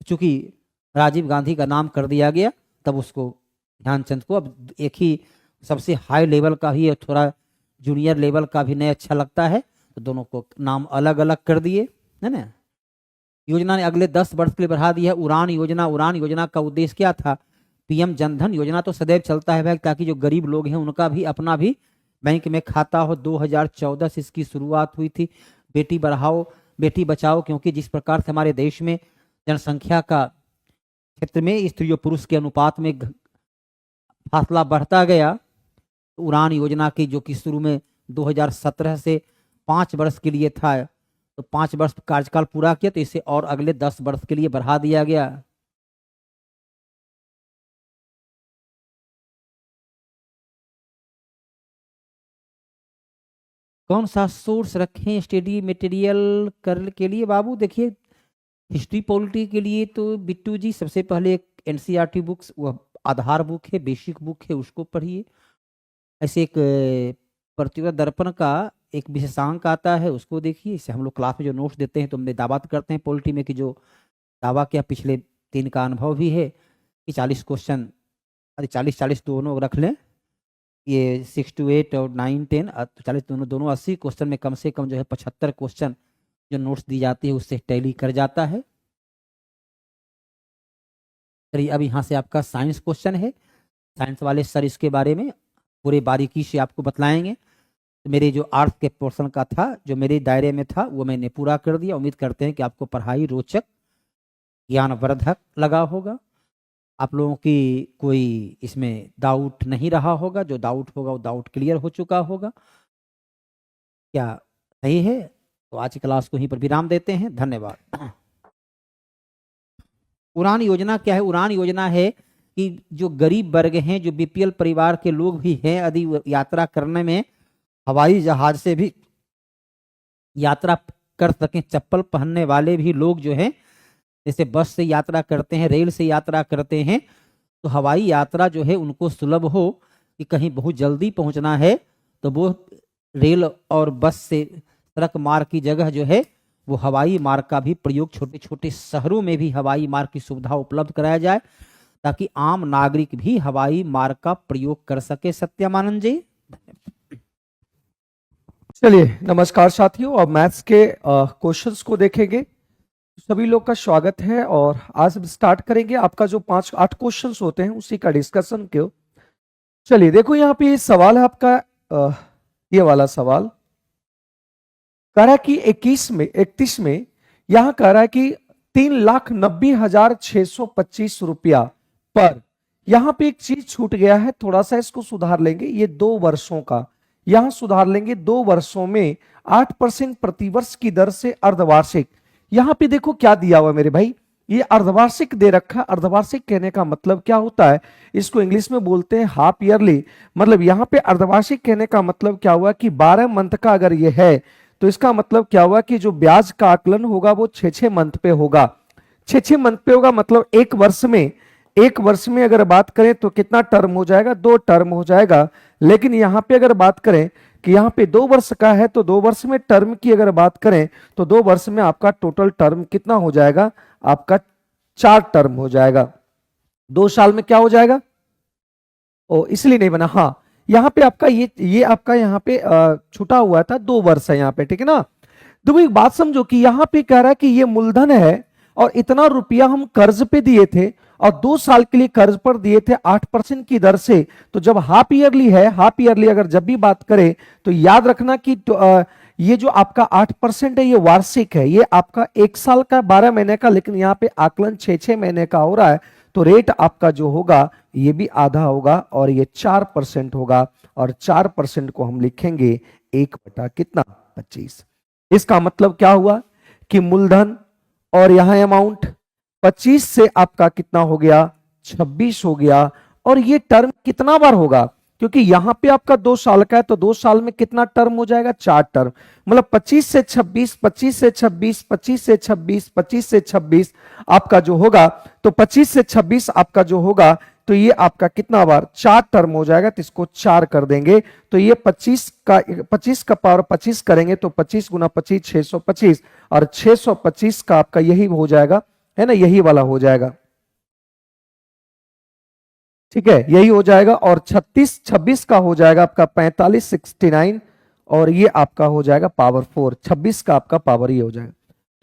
चूंकि राजीव गांधी का नाम कर दिया गया तब उसको ध्यानचंद को अब एक ही सबसे हाई लेवल का ही थोड़ा जूनियर लेवल का भी नहीं अच्छा लगता है, तो दोनों को नाम अलग अलग कर दिए, है ना। योजना ने अगले 10 वर्ष के लिए बढ़ा दी है उड़ान योजना। उड़ान योजना का उद्देश्य क्या था? पीएम जनधन योजना तो सदैव चलता है भाई, ताकि जो गरीब लोग हैं उनका भी अपना भी बैंक में खाता हो। 2014 से इसकी शुरुआत हुई थी। बेटी बढ़ाओ बेटी बचाओ, क्योंकि जिस प्रकार से हमारे देश में जनसंख्या का क्षेत्र में स्त्री और पुरुष के अनुपात में फासला बढ़ता गया, तो उड़ान योजना की जो कि शुरू में 2017 से 5 वर्ष के लिए था, तो 5 वर्ष कार्यकाल पूरा किया, तो इसे और अगले 10 वर्ष के लिए बढ़ा दिया गया। कौन सा सोर्स रखें स्टडी मटेरियल कर के लिए? बाबू देखिए, हिस्ट्री पॉलिटी के लिए तो बिट्टू जी सबसे पहले एक एनसीईआरटी बुक्स, वह आधार बुक है, बेसिक बुक है, उसको पढ़िए। ऐसे एक प्रतियोगिता दर्पण का एक विशेषांक आता है, उसको देखिए। इसे हम लोग क्लास में जो नोट्स देते हैं तो हमने दावा करते हैं पॉलिटी में कि जो दावा किया पिछले 3 का अनुभव भी है कि 40 क्वेश्चन, अरे 40-40 दोनों रख लें, ये 6 to 8 और 9-10, तो 40 दोनों 80 क्वेश्चन में कम से कम जो है 75 क्वेश्चन जो नोट्स दी जाती है उससे टैली कर जाता है। चलिए अब यहाँ से आपका साइंस क्वेश्चन है। साइंस वाले सर इसके बारे में पूरे बारीकी से आपको बतलाएंगे। तो मेरे जो आर्ट्स के पोर्शन का था, जो मेरे दायरे में था, वो मैंने पूरा कर दिया। उम्मीद करते हैं कि आपको पढ़ाई रोचक, ज्ञानवर्धक लगा होगा। आप लोगों की कोई इसमें डाउट नहीं रहा होगा। जो डाउट होगा वो डाउट क्लियर हो चुका होगा। क्या सही है? तो आज की क्लास को यहीं पर विराम देते हैं। धन्यवाद। उड़ान योजना क्या है? उड़ान योजना है कि जो गरीब वर्ग हैं, जो बीपीएल परिवार के लोग भी हैं, यदि यात्रा करने में हवाई जहाज से भी यात्रा कर सकें, चप्पल पहनने वाले भी लोग जो हैं, जैसे बस से यात्रा करते हैं, रेल से यात्रा करते हैं, तो हवाई यात्रा जो है उनको सुलभ हो कि कहीं बहुत जल्दी पहुंचना है तो वो रेल और बस से सड़क मार्ग की जगह जो है वो हवाई मार्ग का भी प्रयोग छोटे छोटे शहरों में भी हवाई मार्ग की सुविधा उपलब्ध कराया जाए, ताकि आम नागरिक भी हवाई मार्ग का प्रयोग कर सके। सत्यमानंद जी। चलिए नमस्कार साथियों, अब मैथ्स के क्वेश्चंस को देखेंगे। सभी लोग का स्वागत है और आज हम स्टार्ट करेंगे आपका जो 5-8 क्वेश्चंस होते हैं उसी का डिस्कशन क्यों। चलिए देखो यहाँ पे सवाल है आपका, ये वाला सवाल कह रहा है कि 31 में यहां कह रहा है कि 3,90,625 रुपया पर, यहां पे एक चीज छूट गया है, थोड़ा सा इसको सुधार लेंगे। ये 2 वर्षों का, यहां सुधार लेंगे 2 वर्षों में 8% प्रतिवर्ष की दर से अर्धवार्षिक। यहां पे देखो क्या दिया हुआ मेरे भाई, ये अर्धवार्षिक दे रखा। अर्धवार्षिक कहने का मतलब क्या होता है, इसको इंग्लिश में बोलते हैं हाफ ईयरली। मतलब यहां पे अर्धवार्षिक कहने का मतलब क्या हुआ कि 12 मंथ का अगर ये है तो इसका मतलब क्या हुआ कि जो ब्याज का आकलन होगा वो 6-6 मंथ पे होगा। 6-6 मंथ पे होगा, मतलब एक वर्ष में अगर बात करें तो कितना टर्म हो जाएगा, 2 टर्म हो जाएगा। लेकिन यहाँ पे अगर बात करें कि यहाँ पे 2 वर्ष का है तो 2 वर्ष में टर्म की अगर बात करें तो 2 वर्ष में आपका टोटल टर्म कितना हो जाएगा, आपका 4 टर्म हो जाएगा। 2 साल में क्या हो जाएगा, ओ इसलिए नहीं बना। हाँ यहाँ पे आपका ये आपका यहाँ पे छूटा हुआ था, 2 वर्ष है यहाँ पे, ठीक है ना। तो एक बात समझो कि यहाँ पे कह रहा है कि ये मूलधन है और इतना रुपया हम कर्ज पे दिए थे और 2 साल के लिए कर्ज पर दिए थे 8% की दर से। तो जब हाफ ईयरली है, हाफ ईयरली अगर जब भी बात करें तो याद रखना कि ये जो आपका 8% है ये वार्षिक है, ये आपका 1 साल का 12 महीने का, लेकिन यहाँ पे आकलन 6-6 महीने का हो रहा है। तो रेट आपका जो होगा ये भी आधा होगा और ये 4% होगा, और 4% को हम लिखेंगे 1/25। इसका मतलब क्या हुआ कि मूलधन और यहां अमाउंट 25 से आपका कितना हो गया, 26 हो गया। और ये टर्म कितना बार होगा, क्योंकि यहां पे आपका 2 साल का है तो 2 साल में कितना टर्म हो जाएगा, 4 टर्म। मतलब 25 से 26, 25 से 26, 25 से 26, 25 से 26 आपका जो होगा, तो 25 से 26 आपका जो होगा तो ये आपका कितना बार, 4 टर्म हो जाएगा। तो इसको 4 कर देंगे तो ये 25 का पावर 25 करेंगे तो 25 गुना 25 625, और 625 का आपका यही हो जाएगा, है ना, यही वाला हो जाएगा, ठीक है, यही हो जाएगा। और 26 का हो जाएगा आपका 45 69, और ये आपका हो जाएगा पावर 4, 26 का आपका पावर ये हो जाएगा।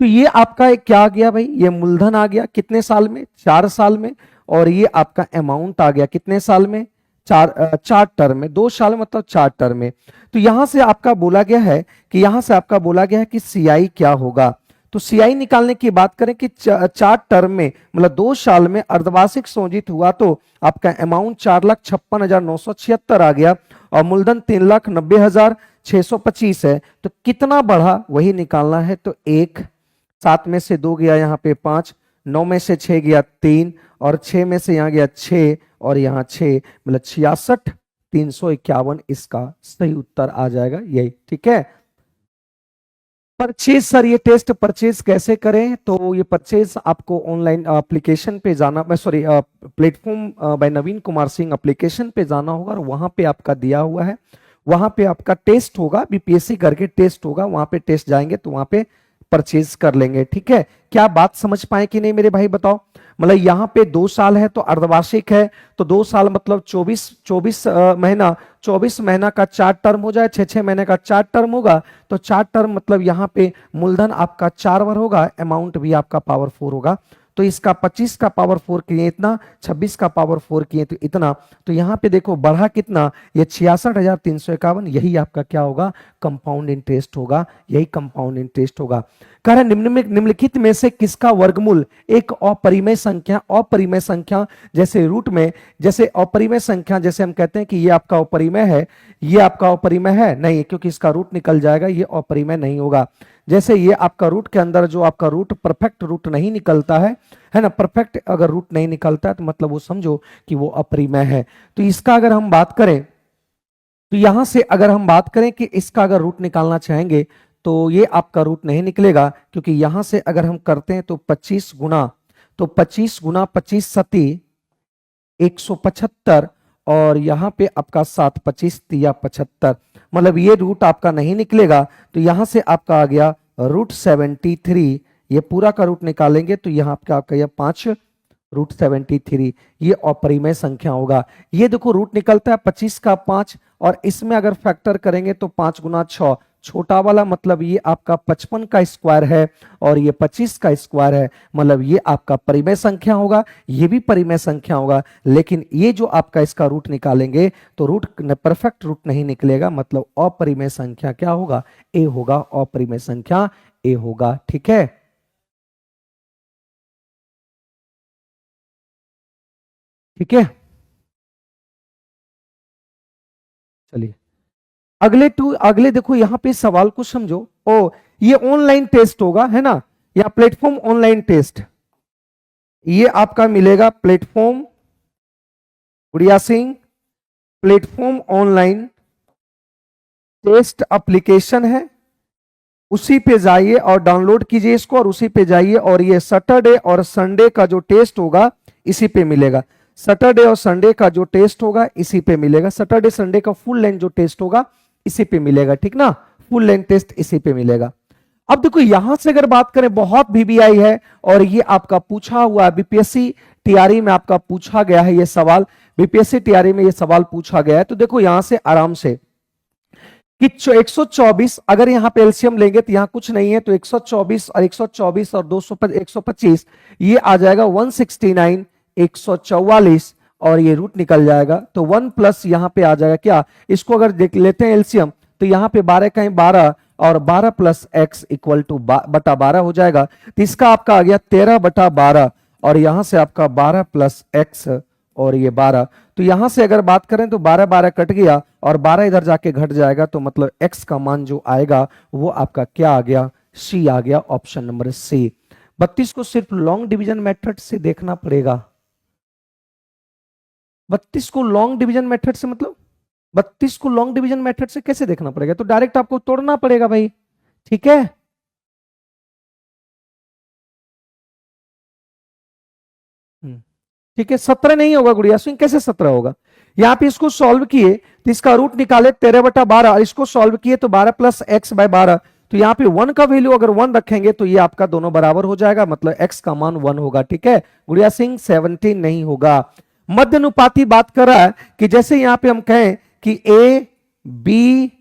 तो ये आपका एक क्या आ गया भाई, ये मूलधन आ गया कितने साल में, 4 साल में। और ये आपका अमाउंट आ गया कितने साल में, 4 टर्म में, 2 साल मतलब 4 टर्म में। तो यहां से आपका बोला गया है कि यहां से आपका बोला गया है कि सीआई क्या होगा। तो सीआई निकालने की बात करें कि 4 टर्म में मतलब 2 साल में अर्धवार्षिक संचित हुआ तो आपका अमाउंट 4,56,976 आ गया और मूलधन 3,90,625 है। तो कितना बढ़ा वही निकालना है। तो 1, 7 में से 2 गया यहाँ पे 5, 9 में से 6 गया 3 और 6 में से यहाँ गया 6 और यहाँ 6 मतलब 66,351 इसका सही उत्तर आ जाएगा यही। ठीक है। परचेज सर, ये टेस्ट परचेज कैसे करें? तो ये परचेज आपको ऑनलाइन एप्लीकेशन पे जाना, सॉरी प्लेटफॉर्म बाय नवीन कुमार सिंह एप्लीकेशन पे जाना होगा और वहां पे आपका दिया हुआ है, वहां पे आपका टेस्ट होगा, बीपीएससी करके टेस्ट होगा, वहां पे टेस्ट जाएंगे तो वहां पे परचेज कर लेंगे। ठीक है। क्या बात समझ पाए कि नहीं मेरे भाई बताओ? मतलब यहाँ पे 2 साल है तो अर्धवार्षिक है, तो 2 साल मतलब 24 महीना, 24 महीना का 4 टर्म हो जाए, 6 महीने का 4 टर्म होगा। तो 4 टर्म मतलब यहाँ पे मूलधन आपका 4 बार होगा, अमाउंट भी आपका पावर 4 होगा। तो इसका 25 का पावर 4 किए इतना, 26 का पावर 4 किए तो इतना। तो यहाँ पे देखो बढ़ा कितना, ये 66,351, यही आपका क्या होगा, कंपाउंड इंटरेस्ट होगा, यही कंपाउंड इंटरेस्ट होगा। कह रहा निम्नलिखित में से किसका वर्गमूल एक अपरिमेय संख्या, अपरिमेय संख्या जैसे रूट में, जैसे अपरिमेय संख्या जैसे हम कहते हैं कि ये आपका अपरिमेय है, ये आपका अपरिमेय है नहीं, क्योंकि इसका रूट निकल जाएगा, ये अपरिमेय नहीं होगा। जैसे ये आपका रूट के अंदर जो आपका रूट परफेक्ट रूट नहीं निकलता है ना, परफेक्ट अगर रूट नहीं निकलता है तो मतलब वो समझो कि वो अपरिमेय है। तो इसका अगर हम बात करें, तो यहां से अगर हम बात करें कि इसका अगर रूट निकालना चाहेंगे तो ये आपका रूट नहीं निकलेगा, क्योंकि यहां से अगर हम करते हैं तो 25 गुना, तो 25 गुना 25 सती 175 और यहाँ पे आपका 7 25 तिया 75, मतलब ये रूट आपका नहीं निकलेगा। तो यहां से आपका आ गया रूट 73, ये पूरा का रूट निकालेंगे तो यहाँ आपका यह 5 रूट 73, ये अपरिमेय संख्या होगा। ये देखो रूट निकलता है 25 का 5 और इसमें अगर फैक्टर करेंगे तो 5 गुना 6, छोटा वाला मतलब ये आपका 55 का स्क्वायर है और ये 25 का स्क्वायर है, मतलब ये आपका परिमेय संख्या होगा, ये भी परिमेय संख्या होगा। लेकिन ये जो आपका इसका रूट निकालेंगे तो रूट परफेक्ट रूट नहीं निकलेगा, मतलब अपरिमेय संख्या क्या होगा, ए होगा, अपरिमेय संख्या ए होगा। ठीक है। ठीक है, चलिए अगले देखो यहाँ पे सवाल को समझो। ओ ये ऑनलाइन टेस्ट होगा है ना, या प्लेटफॉर्म ऑनलाइन टेस्ट, ये आपका मिलेगा platform, Gudiya Singh, platform online test application है, उसी पे जाइए और डाउनलोड कीजिए इसको और उसी पे जाइए और ये सैटरडे और संडे का जो टेस्ट होगा इसी पे मिलेगा, सैटरडे और संडे का जो टेस्ट होगा इसी पे मिलेगा, सैटरडे संडे का फुल लेंथ जो टेस्ट होगा इसी पे मिलेगा। ठीक ना, फुल लेंथ टेस्ट इसी पे मिलेगा। अब देखो यहां से अगर बात करें, बहुत वीवीआई है और ये आपका पूछा हुआ बीपीएससी टीआरई में आपका पूछा गया है ये सवाल, बीपीएससी टीआरई में ये सवाल पूछा गया है। तो देखो यहां से आराम से कि 124 अगर यहां पे एलसीएम लेंगे तो यहां कुछ नहीं है, तो 124 और 124 और 125 ये आ जाएगा 169, 144 और ये रूट निकल जाएगा। तो 1 प्लस यहां पे आ जाएगा क्या, इसको अगर देख लेते हैं एलसीएम तो यहां पे 12 कहीं 12 और 12 प्लस एक्स इक्वल टू बटा 12 हो जाएगा। तो इसका आपका आ गया 13 बटा 12 और यहां से आपका 12 प्लस एक्स और ये 12। तो यहां से अगर बात करें तो 12 12 कट गया और 12 इधर जाके घट जाएगा, तो मतलब x का मान जो आएगा वो आपका क्या आ गया, सी आ गया, ऑप्शन नंबर सी। 32 को सिर्फ लॉन्ग डिवीजन मेथड से देखना पड़ेगा, 32 को लॉन्ग डिवीजन मेथड से मतलब 32 को लॉन्ग डिवीजन मेथड से कैसे देखना पड़ेगा, तो डायरेक्ट आपको तोड़ना पड़ेगा भाई। ठीक है, ठीक है, 17 नहीं होगा गुड़िया सिंह, कैसे 17 होगा, यहाँ पे इसको सॉल्व किए तो इसका रूट निकाले 13 बटा 12, इसको सॉल्व किए तो 12 प्लस एक्स बाय 12, तो यहाँ पे 1 का वैल्यू अगर 1 रखेंगे तो ये आपका दोनों बराबर हो जाएगा, मतलब x का मान 1 होगा। ठीक है गुड़िया सिंह, 17 नहीं होगा। मध्य अनुपाती बात कर रहा है कि जैसे यहाँ पे हम कहें कि ए बी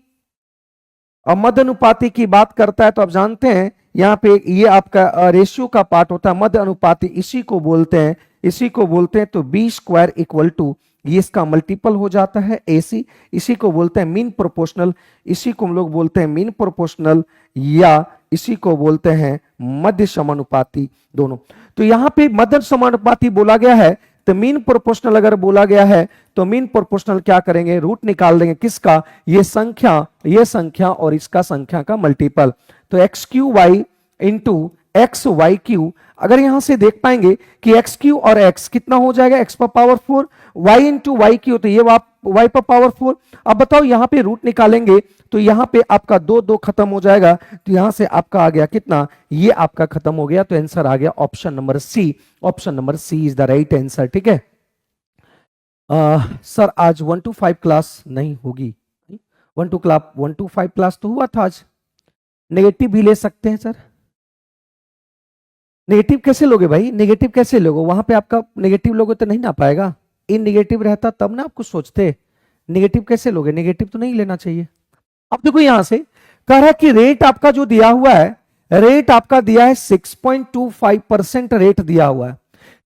और मध्य अनुपाती की बात करता है तो आप जानते हैं यहाँ पे ये आपका रेशियो का पार्ट होता है, मध्य अनुपाती इसी को बोलते हैं, इसी को बोलते हैं। तो बी स्क्वायर इक्वल टू ये इसका मल्टीपल हो जाता है AC, इसी को बोलते हैं मीन प्रोपोर्शनल, इसी को हम लोग बोलते हैं मीन प्रोपोर्शनल या इसी को बोलते हैं मध्य समानुपाती दोनों। तो यहाँ पे मध्य समानुपाती बोला गया है तो मीन प्रोपोर्शनल अगर बोला गया है तो मीन प्रोपोर्शनल क्या करेंगे, रूट निकाल देंगे किसका, ये संख्या और इसका संख्या का मल्टीपल। तो x q y into x y q, अगर यहां से देख पाएंगे कि एक्स क्यू और एक्स कितना हो जाएगा, एक्स पर power 4, y into y q तो ये वाई पर पावर 4। अब बताओ यहां पे रूट निकालेंगे तो यहां पे आपका 2 खत्म हो जाएगा, तो यहां से आपका आ गया कितना, ये आपका खत्म हो गया। तो आंसर आ गया option number C, option number C is the right answer. ठीक है सर आज 1 to 5 क्लास नहीं होगी, 1 to 5 क्लास तो हुआ था आज, नेगेटिव भी ले सकते हैं सर। नेगेटिव कैसे लोगे भाई, नेगेटिव कैसे लोगे, वहां पे आपका नेगेटिव लोगे तो नहीं ना पाएगा, इन नेगेटिव रहता तब ना आपको सोचते, नेगेटिव कैसे लोगे, नेगेटिव तो नहीं लेना चाहिए। अब देखो यहां से कह रहा है कि रेट आपका जो दिया हुआ है, रेट आपका दिया है 6.25% रेट दिया हुआ है।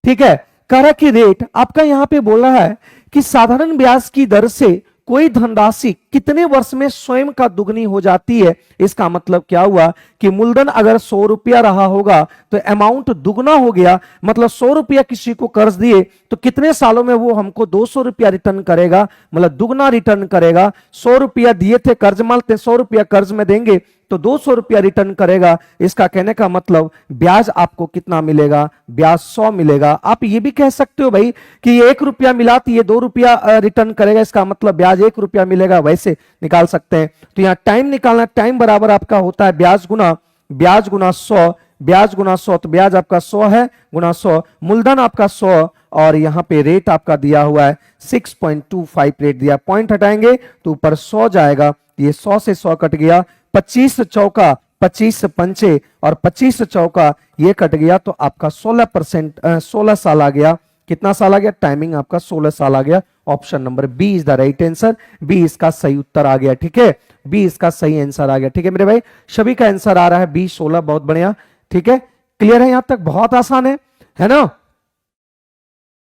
ठीक है, कह रहा है कि रेट आपका यहां पे बोल रहा है कि साधारण ब्याज की दर से कोई धनराशि कितने वर्ष में स्वयं का दुगनी हो जाती है। इसका मतलब क्या हुआ कि मूलधन अगर 100 रुपया रहा होगा तो अमाउंट दुगना हो गया, मतलब 100 रुपया किसी को कर्ज दिए तो कितने सालों में वो हमको 200 रुपया रिटर्न करेगा, मतलब दुगना रिटर्न करेगा। 100 रुपया दिए थे कर्ज, मानते 100 रुपया कर्ज में देंगे तो 200 रुपया रिटर्न करेगा। इसका कहने का मतलब ब्याज आपको कितना मिलेगा, ब्याज 100 मिलेगा। आप ये भी कह सकते हो भाई कि ये 1 रुपया मिला तो ये 2 रुपया रिटर्न करेगा, इसका मतलब ब्याज 1 रुपया मिलेगा, वैसे निकाल सकते हैं। तो यहाँ टाइम निकालना, टाइम बराबर आपका होता है ब्याज गुना 100, ब्याज गुना 100, तो ब्याज आपका 100 है गुना 100, मूलधन आपका 100 और यहाँ पे रेट आपका दिया हुआ है 6.25 रेट दिया, पॉइंट हटाएंगे तो ऊपर 100 जाएगा, ये 100 से 100 कट गया, 25 चौका 25 पंचे और 25 चौका ये कट गया, तो आपका 16 साल आ गया। कितना साल आ गया, टाइमिंग आपका 16 साल आ गया। Option number B is the right answer, B इसका सही उत्तर आ गया। ठीक है, बी इसका सही आंसर आ गया। ठीक है मेरे भाई, सभी का आंसर आ रहा है बी 16, बहुत बढ़िया। ठीक है, क्लियर है, यहां तक बहुत आसान है ना।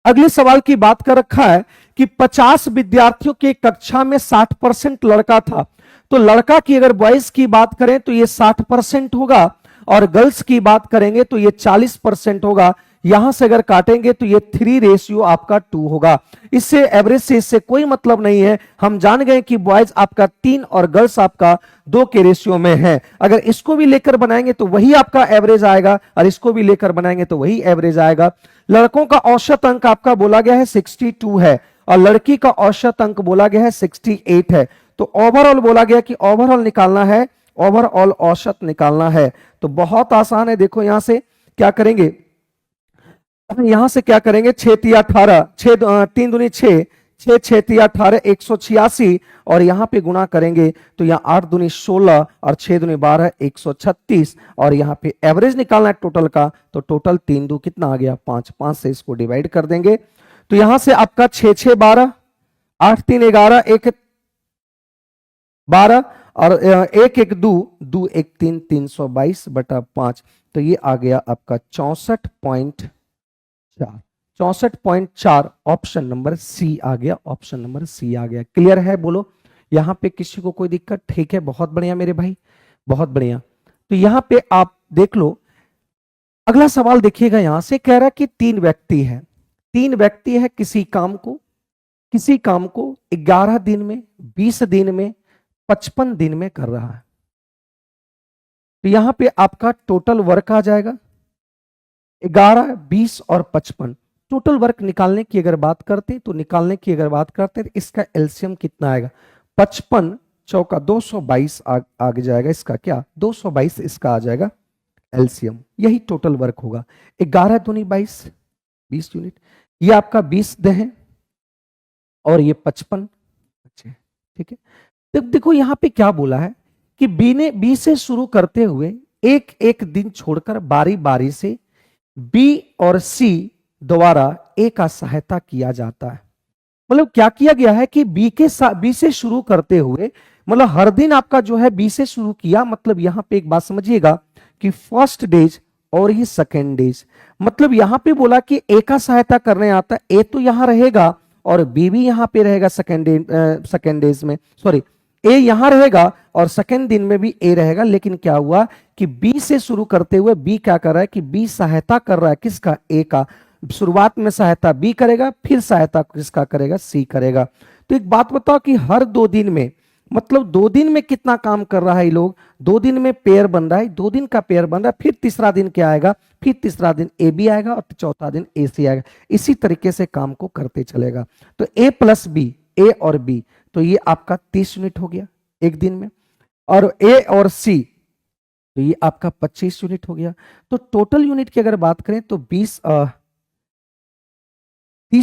अगले सवाल की बात कर रखा है कि 50 विद्यार्थियों की कक्षा में 60% लड़का था, तो लड़का की अगर बॉयज की बात करें तो ये 60% होगा और गर्ल्स की बात करेंगे तो ये 40% होगा। यहां से अगर काटेंगे तो ये 3 रेशियो आपका 2 होगा। इससे एवरेज से इससे कोई मतलब नहीं है, हम जान गए कि बॉयज आपका 3 और गर्ल्स आपका 2 के रेशियो में है। अगर इसको भी लेकर बनाएंगे तो वही आपका एवरेज आएगा और इसको भी लेकर बनाएंगे तो वही एवरेज आएगा। लड़कों का औसत अंक आपका बोला गया है 62 है और लड़की का औसत अंक बोला गया है 68 है। तो ओवरऑल बोला गया कि ओवरऑल निकालना है, ओवरऑल औसत निकालना है। तो बहुत आसान है, देखो यहां से क्या करेंगे, यहां से क्या करेंगे, 6 3 18, 3 दूनी 6, 6 6 3 18 186 और यहां पे गुणा करेंगे तो यहाँ 8 दूनी 16 और 6 दूनी 12 136 और यहाँ पे एवरेज निकालना है टोटल का, तो टोटल 3 दू कितना आ गया 5, 5 से इसको डिवाइड कर देंगे तो यहां से आपका 6 6 12, 8 3 11, 1 12 और 1 1 2 2 1 3, 322/5, तो ये आ गया आपका 64.4 ऑप्शन नंबर सी आ गया, ऑप्शन नंबर सी आ गया। क्लियर है, बोलो यहां पे किसी को कोई दिक्कत? ठीक है, बहुत बढ़िया मेरे भाई, बहुत बढ़िया। तो यहां पे आप देख लो, अगला सवाल देखिएगा, यहां से कह रहा है कि 3 व्यक्ति है, 3 व्यक्ति है किसी काम को 11 दिन में, 20 दिन में, 55 दिन में कर रहा है। तो यहां पे आपका टोटल वर्क आ जाएगा 11, 20 और 55। टोटल वर्क निकालने की अगर बात करते तो इसका एलसीएम कितना आएगा, 55 चौका 222 आगे जाएगा, इसका क्या 222 इसका आ जाएगा एलसीएम, यही टोटल वर्क होगा। 11 दूनी 22, 20 यूनिट, ये आपका 20 दे है और ये 55। ठीक है, तो देखो यहां पे क्या बोला है कि बी से शुरू करते हुए एक एक दिन छोड़कर बारी बारी से बी और सी द्वारा ए का सहायता किया जाता है। मतलब क्या किया गया है कि बी से शुरू करते हुए मतलब हर दिन आपका जो है बी से शुरू किया, मतलब यहां पे एक बात समझिएगा कि फर्स्ट डेज और ये सेकेंड डेज, मतलब यहां पे बोला कि ए का सहायता करने आता है, ए तो यहां रहेगा और बी भी यहां पे रहेगा सेकेंड डेज में, सॉरी ए यहां रहेगा और सेकेंड दिन में भी ए रहेगा। लेकिन क्या हुआ कि बी से शुरू करते हुए बी क्या कर रहा है कि बी सहायता कर रहा है किसका, ए का। शुरुआत में सहायता बी करेगा, फिर सहायता किसका करेगा, सी करेगा। तो एक बात बताओ कि हर 2 दिन में, मतलब 2 दिन में कितना काम कर रहा है ये लोग, 2 दिन में पेयर बन रहा है, 2 दिन का पेयर बन रहा है, फिर तीसरा दिन क्या आएगा, फिर तीसरा दिन ए बी आएगा और चौथा दिन ए सी आएगा। इसी तरीके से काम को करते चलेगा। तो ए प्लस बी, ए और बी, तो ये आपका 30 यूनिट हो गया एक दिन में, और ए और सी तो ये आपका 25 यूनिट हो गया। तो टोटल यूनिट की अगर बात करें तो 30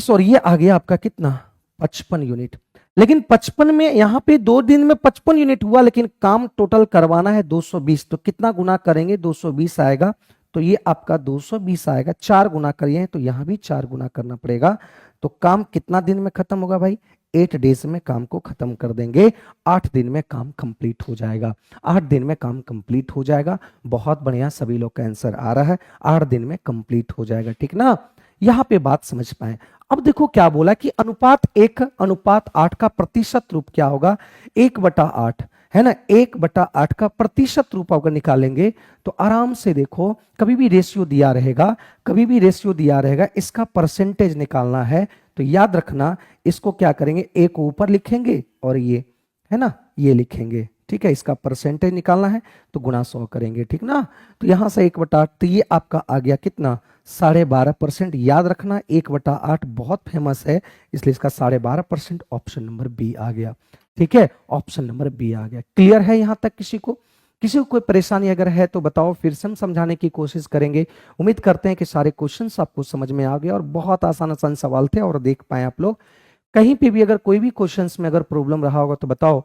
और ये आ गया आपका कितना, 55 यूनिट। लेकिन 55 में यहां पे 2 दिन में 55 यूनिट हुआ, लेकिन काम टोटल करवाना है 220, तो कितना गुना करेंगे, 220 आएगा। तो ये आपका 220 आएगा, 4 गुना करिए तो यहां भी 4 गुना करना पड़ेगा। तो काम कितना दिन में खत्म होगा भाई, 8 डेज में काम को खत्म कर देंगे, 8 दिन में काम कंप्लीट हो जाएगा, 8 दिन में काम कंप्लीट हो जाएगा। बहुत बढ़िया, सभी लोग का आंसर आ रहा है, 8 दिन में कंप्लीट हो जाएगा, ठीक ना। यहां पे बात समझ पाए। अब देखो क्या बोला कि अनुपात 1 अनुपात 8 का प्रतिशत रूप क्या होगा, 1/8 है ना, 1/8 का प्रतिशत रूप अगर निकालेंगे तो आराम से देखो, कभी भी रेशियो दिया रहेगा, कभी भी रेशियो दिया रहेगा, इसका परसेंटेज निकालना है तो याद रखना, इसको क्या करेंगे, ए को ऊपर लिखेंगे और ये है ना ये लिखेंगे, ठीक है। इसका परसेंटेज निकालना है तो गुणा 100 करेंगे, ठीक ना। तो यहां से 1/8, तो ये आपका आ गया कितना, 12.5%। याद रखना 1/8 बहुत फेमस है, इसलिए इसका 12.5%, ऑप्शन नंबर बी आ गया, ठीक है, ऑप्शन नंबर बी आ गया। क्लियर है यहां तक? किसी को कोई परेशानी अगर है तो बताओ, फिर से हम समझाने की कोशिश करेंगे। उम्मीद करते हैं कि सारे क्वेश्चंस आपको समझ में आ गए और बहुत आसान आसान सवाल थे और देख पाए आप लोग। कहीं पे भी अगर कोई भी क्वेश्चंस में अगर प्रॉब्लम रहा होगा तो बताओ,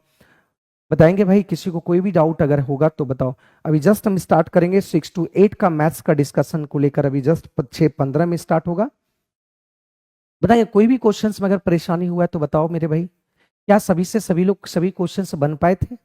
बताएंगे भाई। किसी को कोई भी डाउट अगर होगा तो बताओ। अभी जस्ट हम स्टार्ट करेंगे 6 to 8 का मैथ्स का डिस्कशन को लेकर, अभी जस्ट 6:15 में स्टार्ट होगा। बताइए कोई भी क्वेश्चंस में अगर परेशानी हुआ है तो बताओ मेरे भाई। क्या सभी से सभी लोग सभी क्वेश्चंस बन पाए थे?